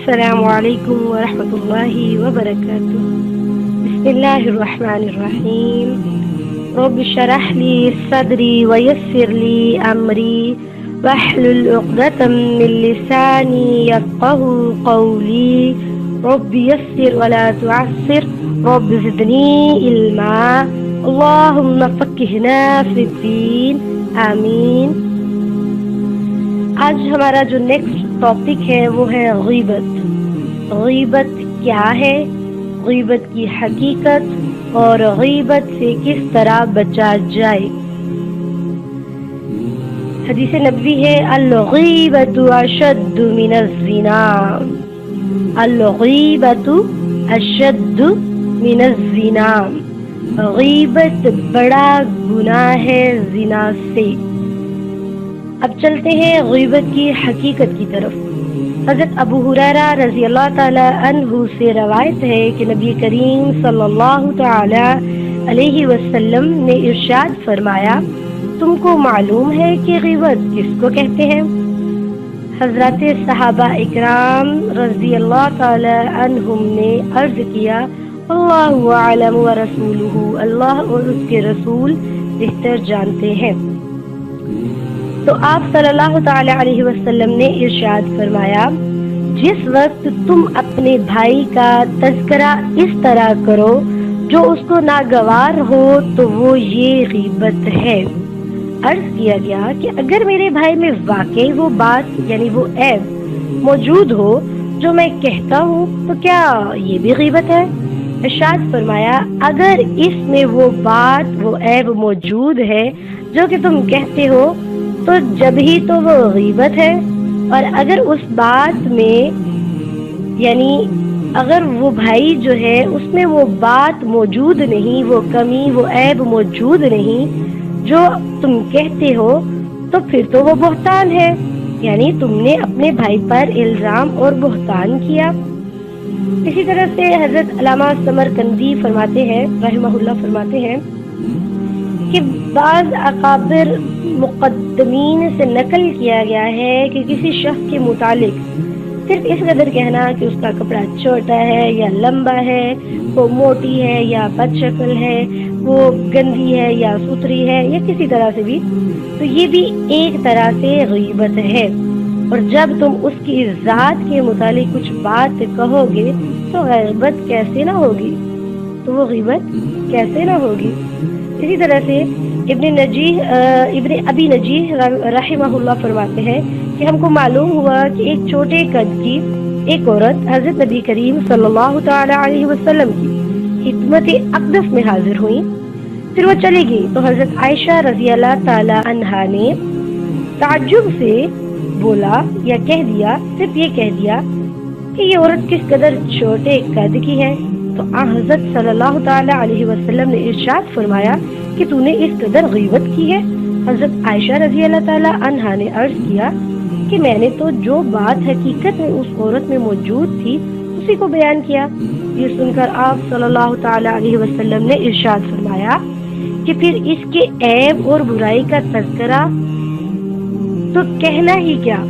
السلام علیکم ورحمۃ اللہ وبرکاتہ۔ بسم اللہ الرحمن الرحیم۔ رب اشرح لی صدری ویسر لی امری واحلل عقدۃ من لسانی یفقهوا قولی رب یسر ولا تعسر رب زدنی علما اللہم فقہنا فی الدین آمین۔ آج ہمارا جو نیکسٹ ٹاپک ہے وہ ہے غیبت۔ غیبت کیا ہے، غیبت کی حقیقت اور غیبت سے کس طرح بچا جائے۔ حدیث نبوی ہے الغیبت اشد من الزنا، الغیبت اشد من الزنا، غیبت بڑا گناہ ہے زنا سے۔ اب چلتے ہیں غیبت کی حقیقت کی طرف۔ حضرت ابو ہریرہ رضی اللہ تعالی عنہ سے روایت ہے کہ نبی کریم صلی اللہ تعالی علیہ وسلم نے ارشاد فرمایا، تم کو معلوم ہے کہ غیبت کس کو کہتے ہیں؟ حضرات صحابہ اکرام رضی اللہ تعالی عنہم نے عرض کیا، اللہ اعلم ورسولہ، اللہ اور اس کے رسول بہتر جانتے ہیں۔ تو آپ صلی اللہ تعالی علیہ وسلم نے ارشاد فرمایا، جس وقت تم اپنے بھائی کا تذکرہ اس طرح کرو جو اس کو ناگوار ہو تو وہ یہ غیبت ہے۔ عرض کیا گیا کہ اگر میرے بھائی میں واقعی وہ بات یعنی وہ عیب موجود ہو جو میں کہتا ہوں تو کیا یہ بھی غیبت ہے؟ ارشاد فرمایا، اگر اس میں وہ بات وہ عیب موجود ہے جو کہ تم کہتے ہو تو جب ہی تو وہ غیبت ہے، اور اگر اس بات میں یعنی اگر وہ بھائی جو ہے اس میں وہ بات موجود نہیں، وہ کمی وہ عیب موجود نہیں جو تم کہتے ہو تو پھر تو وہ بہتان ہے، یعنی تم نے اپنے بھائی پر الزام اور بہتان کیا۔ اسی طرح سے حضرت علامہ سمرقندی فرماتے ہیں رحمہ اللہ فرماتے ہیں کہ بعض اکابر مقدمین سے نقل کیا گیا ہے کہ کسی شخص کے متعلق صرف اس قدر کہنا کہ اس کا کپڑا چھوٹا ہے یا لمبا ہے، وہ موٹی ہے یا بد شکل ہے، وہ گندی ہے یا ستھری ہے یا کسی طرح سے بھی، تو یہ بھی ایک طرح سے غیبت ہے۔ اور جب تم اس کی ذات کے متعلق کچھ بات کہو گے تو غیبت کیسے نہ ہوگی، تو وہ غیبت کیسے نہ ہوگی۔ اسی طرح سے ابن ابی نجیح رحمہ اللہ فرماتے ہیں کہ ہم کو معلوم ہوا کہ ایک چھوٹے قد کی ایک عورت حضرت نبی کریم صلی اللہ تعالی علیہ وسلم کی خدمت اقدس میں حاضر ہوئی، پھر وہ چلی گئی تو حضرت عائشہ رضی اللہ تعالی عنہا نے تعجب سے بولا یا صرف یہ کہہ دیا کہ یہ عورت کس قدر چھوٹے قد کی ہے، تو حضرت صلی اللہ تعالی علیہ وسلم نے ارشاد فرمایا کہ تو نے اس قدر غیبت کی ہے۔ حضرت عائشہ رضی اللہ تعالی عنہا نے عرض کیا کہ میں نے تو جو بات حقیقت میں اس عورت میں موجود تھی اسی کو بیان کیا۔ یہ سن کر آپ صلی اللہ تعالی علیہ وسلم نے ارشاد فرمایا کہ پھر اس کے عیب اور برائی کا تذکرہ تو کہنا ہی کیا،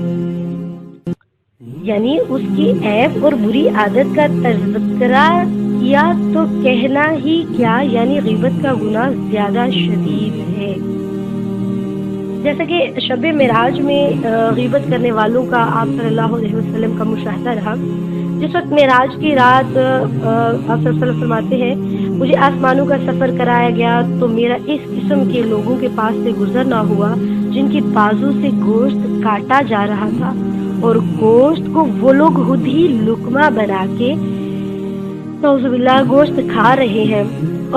یعنی اس کی عیب اور بری عادت کا تذکرہ کیا تو کہنا ہی کیا، یعنی غیبت کا گناہ زیادہ شدید ہے۔ جیسا کہ شب معراج میں غیبت کرنے والوں کا آپ صلی اللہ علیہ وسلم کا مشاہدہ رہا۔ جس وقت معراج کی رات آپ صلی اللہ علیہ وسلم فرماتے ہیں، مجھے آسمانوں کا سفر کرایا گیا تو میرا اس قسم کے لوگوں کے پاس سے گزرنا ہوا جن کی بازو سے گوشت کاٹا جا رہا تھا، اور گوشت کو وہ لوگ خود ہی لقمہ بنا کے نعوذ باللہ گوشت کھا رہے ہیں،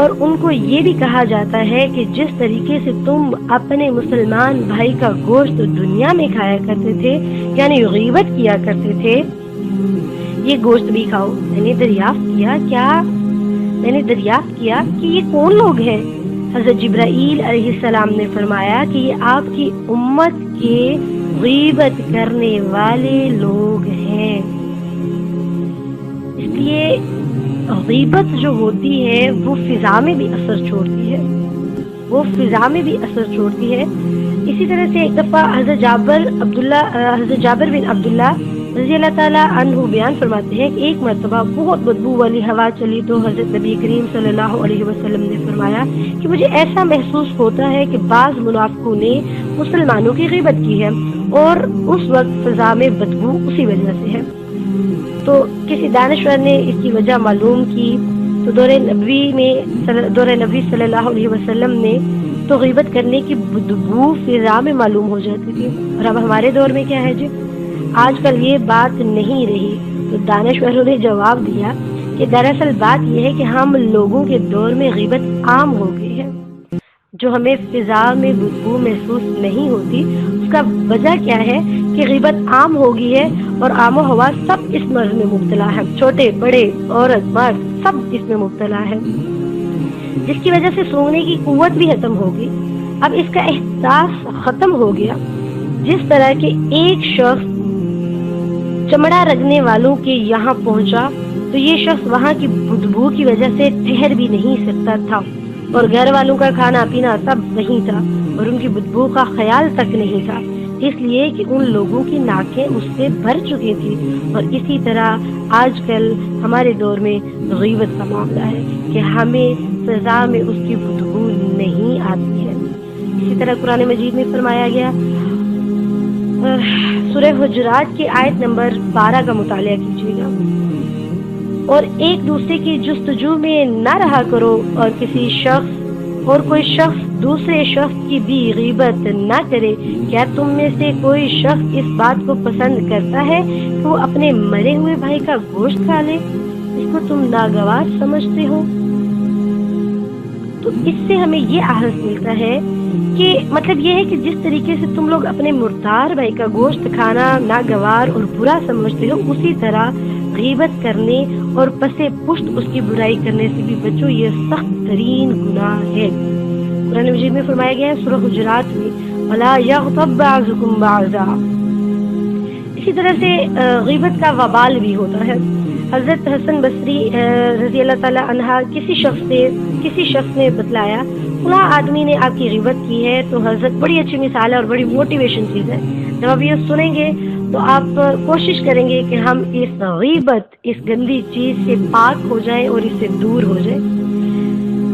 اور ان کو یہ بھی کہا جاتا ہے کہ جس طریقے سے تم اپنے مسلمان بھائی کا گوشت دنیا میں کھایا کرتے تھے یعنی غیبت کیا کرتے تھے، یہ گوشت بھی کھاؤ۔ میں نے دریافت کیا کہ یہ کون لوگ ہیں؟ حضرت جبرائیل علیہ السلام نے فرمایا کہ یہ آپ کی امت کے غیبت کرنے والے لوگ ہیں۔ اس لیے غیبت جو ہوتی ہے وہ فضا میں بھی اثر چھوڑتی ہے، اسی طرح سے ایک دفعہ حضرت جابر بن عبداللہ رضی اللہ تعالیٰ عنہ بیان فرماتے ہیں کہ ایک مرتبہ بہت بدبو والی ہوا چلی تو حضرت نبی کریم صلی اللہ علیہ وسلم نے فرمایا کہ مجھے ایسا محسوس ہوتا ہے کہ بعض منافقوں نے مسلمانوں کی غیبت کی ہے اور اس وقت فضا میں بدبو اسی وجہ سے ہے۔ تو کسی دانشور نے اس کی وجہ معلوم کی تو دور نبی صلی اللہ علیہ وسلم نے تو غیبت کرنے کی بدبو فضا میں معلوم ہو جاتی تھی۔ اور اب ہمارے دور میں کیا ہے جی، آج کل یہ بات نہیں رہی۔ تو دانشوروں نے جواب دیا کہ دراصل بات یہ ہے کہ ہم لوگوں کے دور میں غیبت عام ہو گئی ہے، جو ہمیں فضا میں بدبو محسوس نہیں ہوتی، اس کا وجہ کیا ہے کہ غیبت عام ہو گئی ہے اور عام و ہوا سب اس مرض میں مبتلا ہے، چھوٹے بڑے عورت مرد سب اس میں مبتلا ہے، جس کی وجہ سے سونگنے کی قوت بھی ختم ہو گئی۔ اب اس کا احساس ختم ہو گیا۔ جس طرح کہ ایک شخص چمڑا رگنے والوں کے یہاں پہنچا تو یہ شخص وہاں کی بدبو کی وجہ سے ٹھہر بھی نہیں سکتا تھا، اور گھر والوں کا کھانا پینا سب وہیں تھا اور ان کی بدبو کا خیال تک نہیں تھا، اس لیے کہ ان لوگوں کی ناکیں اس سے بھر چکی تھی۔ اور اسی طرح آج کل ہمارے دور میں غیبت کا معاملہ ہے کہ ہمیں فضا میں اس کی بدبو نہیں آتی ہے۔ اسی طرح قرآن مجید میں فرمایا گیا، سورہ حجرات کی آیت نمبر 12 کا مطالعہ کیجیے گا، اور ایک دوسرے کی جستجو میں نہ رہا کرو، اور کوئی شخص دوسرے شخص کی بھی غیبت نہ کرے۔ کیا تم میں سے کوئی شخص اس بات کو پسند کرتا ہے کہ وہ اپنے مرے ہوئے بھائی کا گوشت کھا لے؟ اس کو تم ناگوار سمجھتے ہو؟ تو اس سے ہمیں یہ احساس ملتا ہے کہ مطلب یہ ہے کہ جس طریقے سے تم لوگ اپنے مردار بھائی کا گوشت کھانا ناگوار اور برا سمجھتے ہو، اسی طرح غیبت کرنے اور پسے پشت اس کی برائی کرنے سے بھی بچو، یہ سخت ترین گناہ ہے۔ قرآن مجید میں فرمایا گیا ہے سورہ حجرات میں، وَلَا يَغْتَبْ بَعْضُكُمْ بَعْضًا۔ اسی طرح سے غیبت کا وبال بھی ہوتا ہے۔ حضرت حسن بصری رضی اللہ تعالیٰ عنہ کسی شخص نے بتلایا، فلاں آدمی نے آپ کی غیبت کی ہے، تو حضرت بڑی اچھی مثال ہے اور بڑی موٹیویشن چیز ہے۔ جب آپ یہ سنیں گے تو آپ کوشش کریں گے کہ ہم اس غیبت، اس گندی چیز سے پاک ہو جائیں اور اس سے دور ہو جائیں۔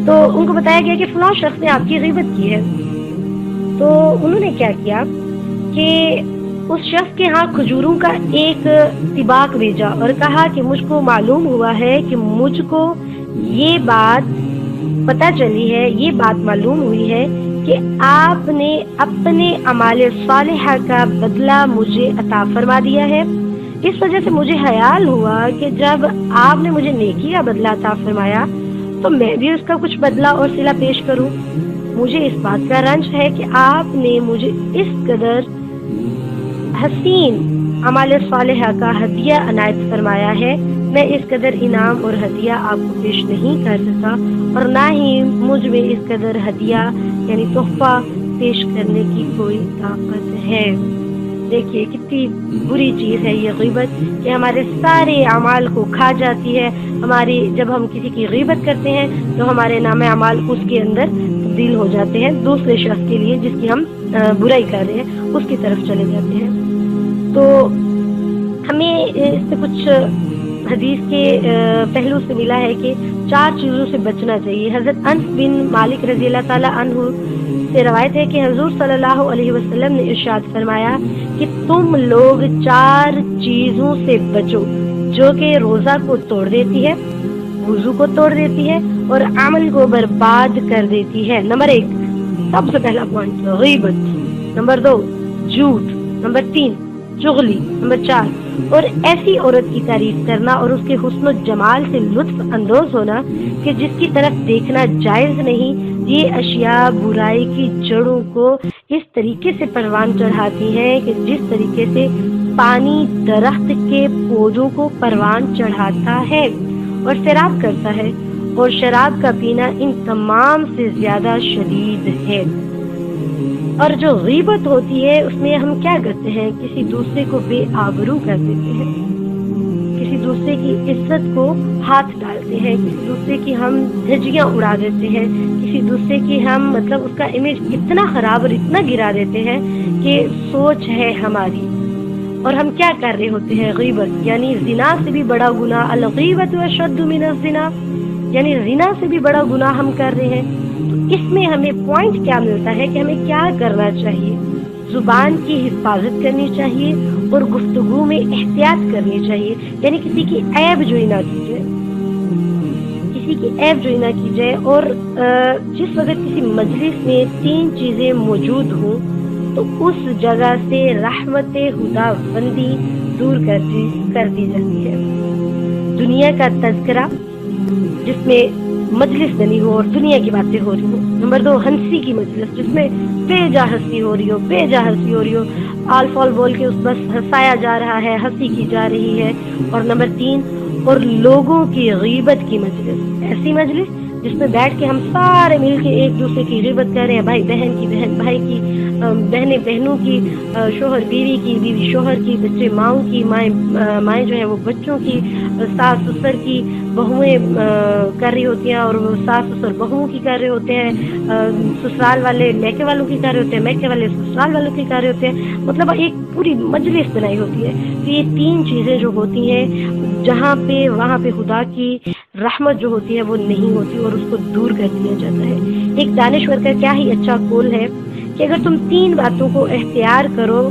تو ان کو بتایا گیا کہ فلاں شخص نے آپ کی غیبت کی ہے، تو انہوں نے کیا کیا کہ اس شخص کے ہاں کھجوروں کا ایک طباق بھیجا اور کہا کہ مجھ کو معلوم ہوا ہے کہ مجھ کو یہ بات پتہ چلی ہے، یہ بات معلوم ہوئی ہے کہ آپ نے اپنے اعمال صالحہ کا بدلہ مجھے عطا فرما دیا ہے۔ اس وجہ سے مجھے خیال ہوا کہ جب آپ نے مجھے نیکی کا بدلہ عطا فرمایا تو میں بھی اس کا کچھ بدلہ اور صلہ پیش کروں۔ مجھے اس بات کا رنج ہے کہ آپ نے مجھے اس قدر حسین اعمال صالحہ کا ہدیہ عنایت فرمایا ہے، میں اس قدر انعام اور ہدیہ آپ کو پیش نہیں کر سکا، اور نہ ہی مجھ میں اس قدر ہدیہ یعنی تحفہ پیش کرنے کی کوئی طاقت ہے۔ دیکھیے کتنی بری چیز ہے یہ غیبت کہ ہمارے سارے اعمال کو کھا جاتی ہے۔ جب ہم کسی کی غیبت کرتے ہیں تو ہمارے نام اعمال اس کے اندر تبدیل ہو جاتے ہیں، دوسرے شخص کے لیے جس کی ہم برائی کر رہے ہیں اس کی طرف چلے جاتے ہیں۔ تو ہمیں اس سے کچھ حدیث کے پہلو سے ملا ہے کہ 4 چیزوں سے بچنا چاہیے۔ حضرت انس بن مالک رضی اللہ تعالیٰ عنہ سے روایت ہے کہ حضور صلی اللہ علیہ وسلم نے ارشاد فرمایا کہ تم لوگ 4 چیزوں سے بچو جو کہ روزہ کو توڑ دیتی ہے، وضو کو توڑ دیتی ہے اور عمل کو برباد کر دیتی ہے۔ نمبر 1 سب سے پہلا پوائنٹ غیبت، نمبر 2 جھوٹ، نمبر 3 چغلی، نمبر 4 اور ایسی عورت کی تعریف کرنا اور اس کے حسن و جمال سے لطف اندوز ہونا کہ جس کی طرف دیکھنا جائز نہیں۔ یہ اشیاء برائی کی جڑوں کو اس طریقے سے پروان چڑھاتی ہیں کہ جس طریقے سے پانی درخت کے پودوں کو پروان چڑھاتا ہے اور سیراب کرتا ہے، اور شراب کا پینا ان تمام سے زیادہ شدید ہے۔ اور جو غیبت ہوتی ہے اس میں ہم کیا کرتے ہیں؟ کسی دوسرے کو بے آبرو کر دیتے ہیں، کسی دوسرے کی عزت کو ہاتھ ڈالتے ہیں، کسی دوسرے کی ہم دھجیاں اڑا دیتے ہیں، کسی دوسرے کی ہم مطلب اس کا امیج اتنا خراب اور اتنا گرا دیتے ہیں کہ سوچ ہے ہماری، اور ہم کیا کر رہے ہوتے ہیں؟ غیبت، یعنی زنا سے بھی بڑا گناہ، الغیبت اشد من الزنا، یعنی زنا سے بھی بڑا گناہ ہم کر رہے ہیں۔ تو اس میں ہمیں پوائنٹ کیا ملتا ہے کہ ہمیں کیا کرنا چاہیے؟ زبان کی حفاظت کرنی چاہیے اور گفتگو میں احتیاط کرنی چاہیے، یعنی کسی کی عیب جوئی نہ کی جائے، کسی کی عیب جوئی نہ کی جائے۔ اور جس وقت کسی مجلس میں 3 چیزیں موجود ہوں تو اس جگہ سے رحمت خدا بندی دور کر دی جاتی ہے۔ دنیا کا تذکرہ جس میں مجلس بنی ہو اور دنیا کی باتیں ہو رہی ہو۔ نمبر 2، ہنسی کی مجلس جس میں بے جا ہنسی ہو رہی ہو، آل فال بول کے اس بس ہنسایا جا رہا ہے، ہنسی کی جا رہی ہے۔ اور نمبر 3، اور لوگوں کی غیبت کی مجلس، ایسی مجلس جس میں بیٹھ کے ہم سارے مل کے ایک دوسرے کی غیبت کر رہے ہیں، بھائی بہن کی، بہن بھائی کی، بہنیں بہنوں کی، شوہر بیوی کی، بیوی شوہر کی، بچے ماؤں کی، مائیں جو ہیں وہ بچوں کی، ساس سسر کی، بہویں کر رہی ہوتی ہیں اور وہ ساس سسر بہوؤں کی کر رہے ہوتے ہیں، سسرال والے میکے والوں کی کر رہے ہوتے ہیں، میکے والے سسرال والوں کی کر رہے ہوتے ہیں، مطلب ایک پوری مجلس بنائی ہوتی ہے۔ تو یہ 3 چیزیں جو ہوتی ہیں جہاں پہ وہاں پہ خدا کی رحمت جو ہوتی ہے وہ نہیں ہوتی اور اس کو دور کر دیا جاتا ہے۔ ایک دانشور کا کیا ہی اچھا قول ہے کہ اگر تم 3 باتوں کو اختیار کرو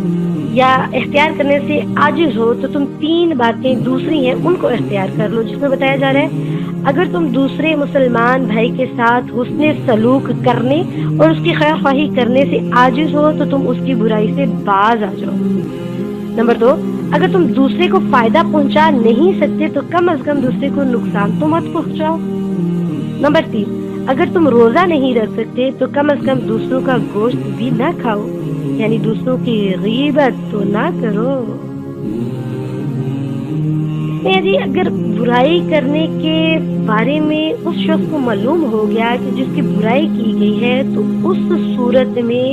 یا اختیار کرنے سے عاجز ہو تو تم 3 باتیں دوسری ہیں ان کو اختیار کر لو، جس میں بتایا جا رہا ہے اگر تم دوسرے مسلمان بھائی کے ساتھ حسن سلوک کرنے اور اس کی خیر خواہی کرنے سے عاجز ہو تو تم اس کی برائی سے باز آ جاؤ۔ نمبر 2، اگر تم دوسرے کو فائدہ پہنچا نہیں سکتے تو کم از کم دوسرے کو نقصان تو مت پہنچاؤ۔ نمبر 3، اگر تم روزہ نہیں رکھ سکتے تو کم از کم دوسروں کا گوشت بھی نہ کھاؤ، یعنی دوسروں کی غیبت تو نہ کرو۔ جی اگر برائی کرنے کے بارے میں اس شخص کو معلوم ہو گیا کہ جس کی برائی کی گئی ہے تو اس صورت میں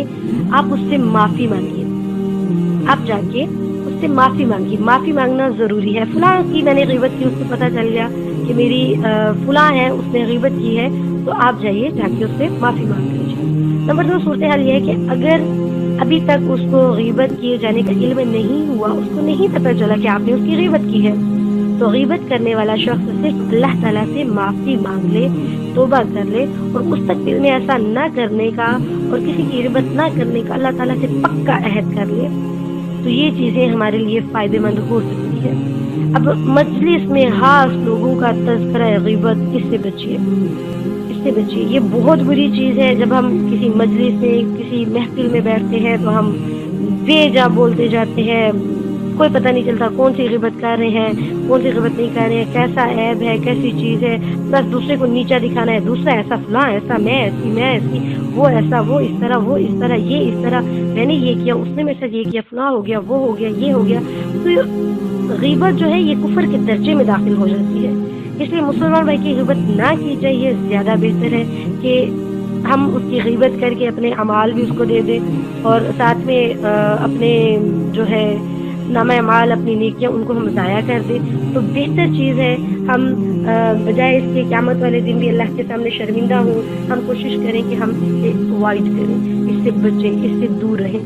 آپ اس سے معافی مانگیے، آپ جا کے اس سے معافی مانگیے، معافی مانگنا ضروری ہے۔ فلاں کی میں نے غیبت کی، اس کو پتہ چل گیا کہ میری فلاں ہے اس نے غیبت کی ہے، تو آپ جائیے جا کے اس سے معافی مانگ لیجیے۔ نمبر 2 صورتحال یہ ہے کہ اگر ابھی تک اس کو غیبت کیے جانے کا علم نہیں ہوا، اس کو نہیں پتہ چلا کہ آپ نے اس کی غیبت کی ہے، تو غیبت کرنے والا شخص صرف اللہ تعالیٰ سے معافی مانگ لے، توبہ کر لے اور مستقبل میں ایسا نہ کرنے کا اور کسی کی غیبت نہ کرنے کا اللہ تعالیٰ سے پکا عہد کر لے، تو یہ چیزیں ہمارے لیے فائدے مند ہو سکتی ہے۔ اب مجلس میں خاص لوگوں کا تذکرہ غیبت، اس سے بچیے، اس سے بچیے، یہ بہت بری چیز ہے۔ جب ہم کسی مجلس میں کسی محفل میں بیٹھتے ہیں تو ہم بے جا بولتے جاتے ہیں، کوئی پتہ نہیں چلتا کون سی غیبت کر رہے ہیں، کون سی غیبت نہیں کر رہے ہیں، کیسا عیب ہے، کیسی چیز ہے، بس دوسرے کو نیچا دکھانا ہے، دوسرا ایسا، فلاں ایسا، میں ایسی، وہ ایسا، وہ اس طرح، وہ اس طرح، یہ اس طرح، میں نے یہ کیا، اس نے میرے ساتھ یہ کیا، فلاں ہو گیا، وہ ہو گیا، یہ ہو گیا۔ تو غیبت جو ہے یہ کفر کے درجے میں داخل ہو جاتی ہے، اس لیے مسلمان بھائی کی غیبت نہ کی جائے، یہ زیادہ بہتر ہے کہ ہم اس کی غیبت کر کے اپنے اعمال بھی اس کو دے دیں اور ساتھ میں اپنے جو ہے نامہ اعمال، اپنی نیکیاں ان کو ہم ضائع کر دیں، تو بہتر چیز ہے ہم بجائے اس کے قیامت والے دن بھی اللہ کے سامنے شرمندہ ہوں، ہم کوشش کریں کہ ہم اس سے اوائڈ کریں، اس سے بچیں، اس سے دور رہیں۔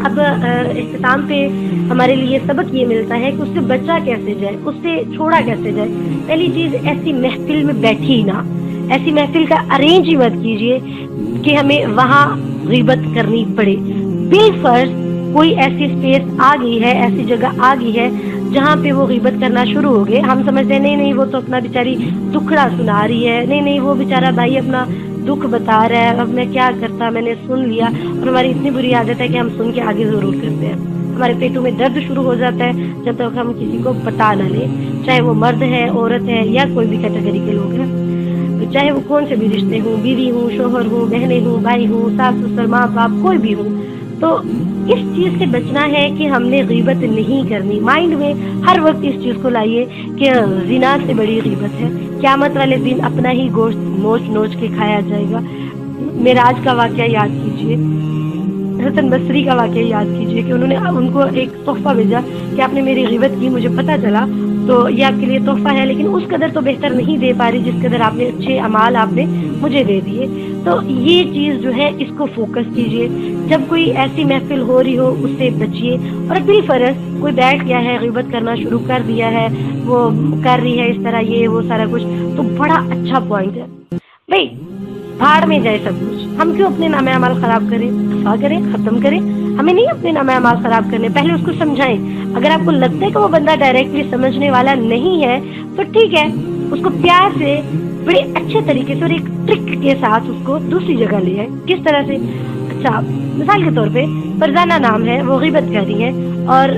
اب اختتام پہ ہمارے لیے سبق یہ ملتا ہے کہ اس سے بچا کیسے جائے، اس سے چھوڑا کیسے جائے۔ پہلی چیز، ایسی محفل میں بیٹھی نہ، ایسی محفل کا ارینج ہی مت کیجیے کہ ہمیں وہاں غیبت کرنی پڑے۔ بالفرض کوئی ایسی اسپیس آ گئی ہے، ایسی جگہ آ گئی ہے جہاں پہ وہ غیبت کرنا شروع ہو گئے، ہم سمجھتے ہیں نہیں وہ تو اپنا بیچاری دکھڑا سنا رہی ہے، نہیں وہ بیچارہ بھائی اپنا دکھ بتا رہا ہے، اب میں کیا کرتا، میں نے سن لیا، اور ہماری اتنی بری عادت ہے کہ ہم سن کے آگے ضرور کرتے ہیں۔ ہمارے پیٹوں میں درد شروع ہو جاتا ہے جب تک ہم کسی کو بتا نہ لیں، چاہے وہ مرد ہے، عورت ہے، یا کوئی بھی کیٹیگری کے لوگ ہیں، چاہے وہ کون سے بھی رشتے ہوں، بیوی ہوں، شوہر ہوں، بہنیں ہوں، بھائی ہوں، ساس سسر، ماں باپ، کوئی بھی ہوں۔ تو اس چیز سے بچنا ہے کہ ہم نے غیبت نہیں کرنی۔ مائنڈ میں ہر وقت اس چیز کو لائیے کہ زنا سے بڑی غیبت ہے، قیامت والے دن اپنا ہی گوشت نوچ نوچ کے کھایا جائے گا۔ معراج کا واقعہ یاد کیجئے، حسن بصری کا واقعہ یاد کیجئے کہ انہوں نے ان کو ایک تحفہ بھیجا کہ آپ نے میری غیبت کی، مجھے پتہ چلا، تو یہ آپ کے لیے تحفہ ہے، لیکن اس قدر تو بہتر نہیں دے پا رہی جس قدر آپ نے اچھے اعمال آپ نے مجھے دے دیے۔ تو یہ چیز جو ہے اس کو فوکس کیجیے. جب کوئی ایسی محفل ہو رہی ہو اس سے بچیے. اور بالفرض کوئی بیٹھ گیا ہے غیبت کرنا شروع کر دیا ہے, وہ کر رہی ہے اس طرح یہ وہ سارا کچھ, تو بڑا اچھا پوائنٹ ہے بھائی, بھاڑ میں جائے سب کچھ. ہم کیوں اپنے نام اعمال خراب کریں؟ دفاع کریں, ختم کریں. ہمیں نہیں اپنے نام اعمال خراب کرنے, پہلے اس کو سمجھائیں. اگر آپ کو لگتا ہے کہ وہ بندہ ڈائریکٹلی سمجھنے والا نہیں ہے تو ٹھیک ہے, اس کو پیار سے بڑے اچھے طریقے سے اور ایک ٹرک کے ساتھ اس کو دوسری جگہ لے آئے. کس طرح سے؟ اچھا مثال کے طور پہ فرزانہ نام ہے, وہ غیبت کر رہی ہے اور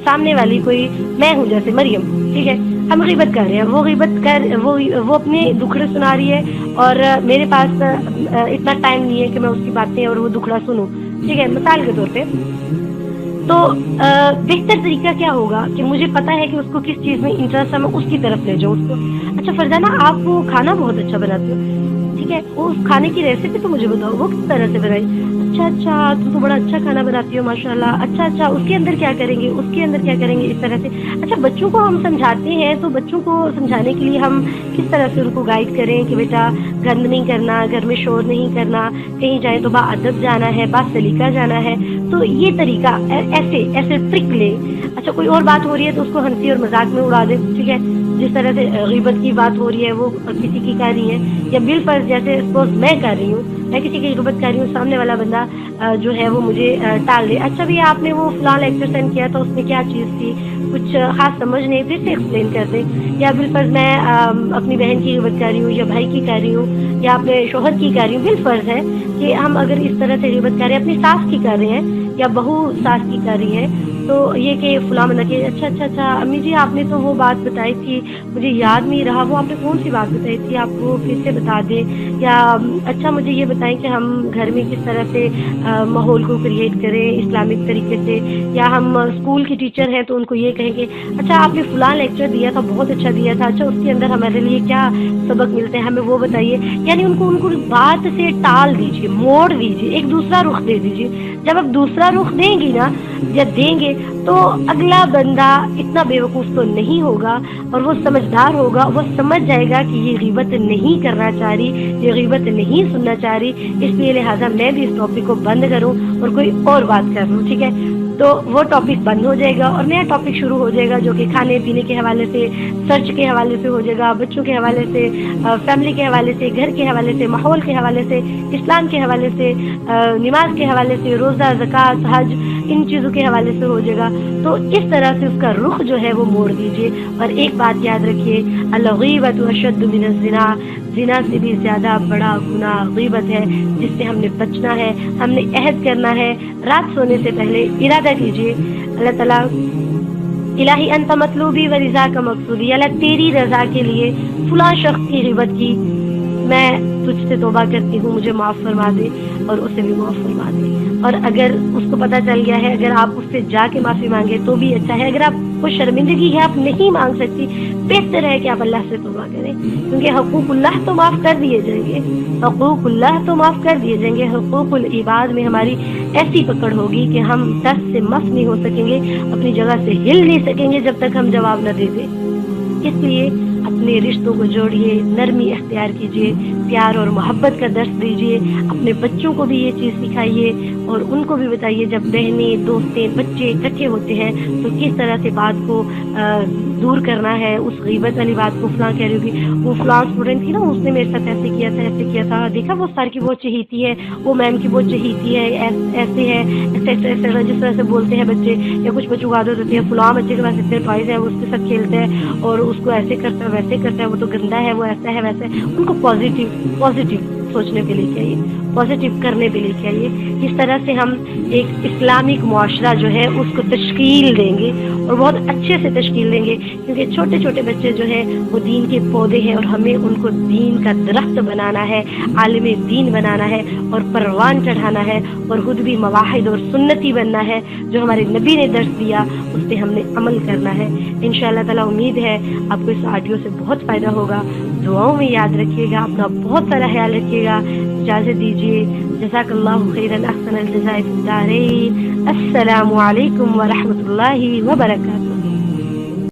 سامنے والی کوئی میں ہوں جیسے مریم, ٹھیک ہے, ہم غیبت کر رہے ہیں. وہ غیبت کر وہ اپنے دکھڑے سنا رہی ہے اور میرے پاس اتنا ٹائم نہیں ہے کہ میں اس کی باتیں اور وہ دکھڑا سنوں, ٹھیک ہے, مثال کے طور پہ. تو بہتر طریقہ کیا ہوگا کہ مجھے پتا ہے کہ اس کو کس چیز میں انٹرسٹ ہے, میں اس کی طرف لے جاؤں اس کو. اچھا فرزانہ, آپ وہ کھانا بہت اچھا بناتے ہو, ٹھیک ہے, اس کھانے کی ریسیپی تو مجھے بتاؤ, وہ کس طرح سے بنائی؟ اچھا تم تو بڑا اچھا کھانا بناتی ہو ماشاء اللہ. اچھا اس کے اندر کیا کریں گے, اس کے اندر کیا کریں گے, اس طرح سے. اچھا بچوں کو ہم سمجھاتے ہیں تو بچوں کو سمجھانے کے لیے ہم کس طرح سے ان کو گائیڈ کریں کہ بیٹا گند نہیں کرنا, گھر میں شور نہیں کرنا, کہیں جائیں تو با ادب جانا ہے, با سلیقہ جانا ہے. تو یہ طریقہ ایسے ٹرک لے. اچھا کوئی اور بات ہو رہی ہے تو اس کو ہنسی اور مذاق میں اڑا دے, ٹھیک ہے. جس طرح سے غیبت کی بات ہو رہی ہے وہ کسی کی کر رہی ہے, یا بالفرض جیسے سپوز میں کر رہی ہوں, میں کسی کی غیبت کر رہی ہوں, سامنے والا بندہ جو ہے وہ مجھے ٹال دے. اچھا بھی آپ نے وہ فلاں لیکچر سینڈ کیا تھا, اس میں کیا چیز تھی, کچھ خاص سمجھ نہیں, پھر سے ایکسپلین کر دیں. یا بالفرض میں اپنی بہن کی غیبت کر رہی ہوں یا بھائی کی کر رہی ہوں یا اپنے شوہر کی کر رہی ہوں. بالفرض ہے کہ ہم اگر اس طرح سے غیبت کر رہے ہیں, اپنی ساس کی کر رہے ہیں یا بہو ساس کی کر رہی ہے, تو یہ کہ فلاں بنا کہ اچھا امی جی آپ نے تو وہ بات بتائی تھی, مجھے یاد نہیں رہا, وہ آپ نے کون سی بات بتائی تھی, آپ وہ پھر سے بتا دیں. یا اچھا مجھے یہ بتائیں کہ ہم گھر میں کس طرح سے ماحول کو کریٹ کریں اسلامک طریقے سے. یا ہم اسکول کی ٹیچر ہیں تو ان کو یہ کہیں گے اچھا آپ نے فلاں لیکچر دیا تھا, بہت اچھا دیا تھا, اچھا اس کے اندر ہمارے لیے کیا سبق ملتے ہیں, ہمیں وہ بتائیے. یعنی ان کو بات سے ٹال دیجیے, موڑ دیجیے, ایک دوسرا رخ دے دیجیے. جب آپ دوسرا رخ دیں گی نا یا دیں گے تو اگلا بندہ اتنا بیوقوف تو نہیں ہوگا اور وہ سمجھدار ہوگا. وہ سمجھ جائے گا کہ یہ غیبت نہیں کرنا چاہ رہی, یہ غیبت نہیں سننا چاہ رہی, اس لیے لہٰذا میں بھی اس ٹاپک کو بند کروں اور کوئی اور بات کر لوں, ٹھیک ہے. تو وہ ٹاپک بند ہو جائے گا اور نیا ٹاپک شروع ہو جائے گا, جو کہ کھانے پینے کے حوالے سے, سرچ کے حوالے سے ہو جائے گا, بچوں کے حوالے سے, فیملی کے حوالے سے, گھر کے حوالے سے, ماحول کے حوالے سے, اسلام کے حوالے سے, نماز کے حوالے سے, روزہ, زکوٰۃ, حج, ان چیزوں کے حوالے سے ہو جائے گا. تو اس طرح سے اس کا رخ جو ہے وہ موڑ دیجیے. اور ایک بات یاد رکھیے, الغیبۃ اشد من الزنا, زنا سے بھی زیادہ بڑا گناہ غیبت ہے, جس سے ہم نے بچنا ہے. ہم نے عہد کرنا ہے, رات سونے سے پہلے ارادہ کیجیے اللہ تعالیٰ الہی انت مطلوبی و رضا کا مقصودی, اللہ تیری رضا کے لیے فلاں شخص کی غیبت کی, میں تجھ سے توبہ کرتی ہوں, مجھے معاف فرما دے اور اسے بھی معاف فرما دے. اور اگر اس کو پتہ چل گیا ہے, اگر آپ اس سے جا کے معافی مانگے تو بھی اچھا ہے. اگر آپ کو شرمندگی ہے, آپ نہیں مانگ سکتی, بہتر ہے کہ آپ اللہ سے توبہ کریں, کیونکہ حقوق اللہ تو معاف کر دیے جائیں گے, حقوق اللہ تو معاف کر دیے جائیں گے. حقوق العباد میں ہماری ایسی پکڑ ہوگی کہ ہم دس سے مف نہیں ہو سکیں گے, اپنی جگہ سے ہل نہیں سکیں گے جب تک ہم جواب نہ دے دیں. اس لیے اپنے رشتوں کو جوڑیے, نرمی اختیار کیجیے, پیار اور محبت کا درس دیجیے. اپنے بچوں کو بھی یہ چیز سکھائیے اور ان کو بھی بتائیے, جب بہنیں, دوستیں, بچے اکٹھے ہوتے ہیں تو کس طرح سے بات کو دور کرنا ہے. اس غیبت والی بات کو فلاں کہہ رہی ہوگی, وہ فلاں اسٹوڈنٹ تھی نا, اس نے میرے ساتھ ایسے کیا تھا, دیکھا وہ سر کی بہت چہیتی ہے, وہ میم کی بہت چہیتی ہے, ایسے ہے, ایسا جس طرح سے بولتے ہیں بچے. یا کچھ بچوں کو عادت ہوتی ہے, فلاں بچے کے پاس اتنے ٹوائز ہیں, وہ اس کے ساتھ کھیلتے ہیں اور اس کو ایسے کرتا ہے ویسے کرتا ہے, وہ تو گندا ہے, وہ ایسا ہے ویسا ہے. ان کو پازیٹیو سوچنے پہ لے کے آئیے, پازیٹیو کرنے پہ لے کے آئیے. اس طرح سے ہم ایک اسلامک معاشرہ جو ہے اس کو تشکیل دیں گے اور بہت اچھے سے تشکیل دیں گے, کیونکہ چھوٹے چھوٹے بچے جو ہیں وہ دین کے پودے ہیں اور ہمیں ان کو دین کا درخت بنانا ہے, عالم دین بنانا ہے اور پروان چڑھانا ہے, اور خود بھی مواحد اور سنتی بننا ہے. جو ہمارے نبی نے درس دیا اس پہ ہم نے عمل کرنا ہے. انشاءاللہ تعالیٰ امید ہے آپ کو اس آڈیو سے بہت فائدہ ہوگا. دعاؤں میں یاد رکھیے گا, اپنا بہت سارا خیال رکھیے گا. اجازت دیجیے, جزاک اللہ خیرا احسن الجزاء فی الدارین. السلام علیکم ورحمۃ اللہ وبرکاتہ.